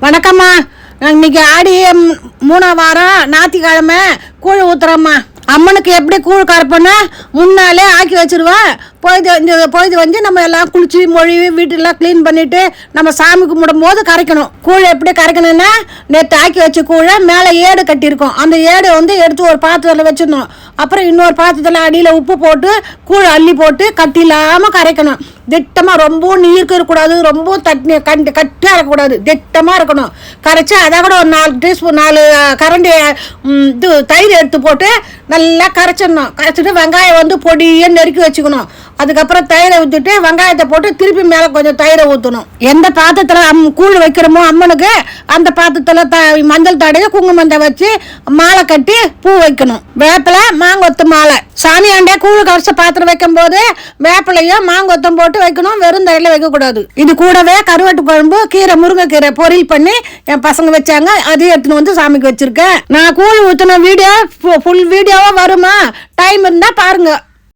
வணக்கம்மா. இன்னைக்கு ஆடி 3ஆம் வாரம் ஞாயிற்றுக்கிழமை கூழ் ஊத்துறோம்மா. அம்மனுக்கு எப்படி கூழ் கரைப்போன்னா முன்னாலே ஆக்கி வச்சிருவேன். பொழுது வந்து நம்ம எல்லாம் குளிச்சு மொழிவி வீட்டெல்லாம் க்ளீன் பண்ணிட்டு நம்ம சாமி கும்பிடும் போது கரைக்கணும். கூழ் எப்படி கரைக்கணும்னா, நேற்று ஆக்கி வச்ச கூழை மேலே ஏடு கட்டியிருக்கோம். அந்த ஏடு வந்து எடுத்து ஒரு பாத்திரத்தில் வச்சிடணும். அப்புறம் இன்னொரு பாத்திரத்தில் அடியில் உப்பு போட்டு கூழ் அள்ளி போட்டு கட்டி இல்லாமல் கரைக்கணும். திட்டமாக ரொம்பவும் நீர்க்க இருக்கக்கூடாது, ரொம்பவும் கட்டியாக இருக்கக்கூடாது, திட்டமாக இருக்கணும். கரைச்சி அதை கூட ஒரு 4 டீஸ்பூன் 4 கரண்டி தயிர் எடுத்து போட்டு நல்லா கரைச்சிடணும். கரைச்சிட்டு வெங்காயம் வந்து பொடியை நெருக்கி வச்சுக்கணும். அதுக்கப்புறம் தயிரை ஊற்றிட்டு வெங்காயத்தை போட்டு திருப்பி மேலே கொஞ்சம் தயிரை ஊற்றணும். எந்த பாத்திரத்தில் கூழ் வைக்கிறோமோ அம்மனுக்கு அந்த பாத்திரத்தில் மஞ்சள் தடவை குங்குமத்தை வச்சு மாலை கட்டி பூ வைக்கணும். வேப்பிலை மாங்கொத்து மாலை. சாமியாண்டே கூழ் கரைச்ச பாத்திரம் வைக்கும் போது வேப்பிலையும் மாங்கொத்தம் போட்டு வைக்கணும். வெறும் தயிரில் வைக்கக்கூடாது. இது கூடவே கருவாட்டு குழம்பு, கீரை, முருங்கைக்கீரை பொரியல் பண்ணி என் பசங்க வச்சாங்க. அதையும் எடுத்துன்னு வந்து சாமிக்கு வச்சிருக்கேன். நான் கூழ் ஊற்றின வீடியோ ஃபுல் வீடியோவா வருமா? டைம் இருந்தா பாருங்க.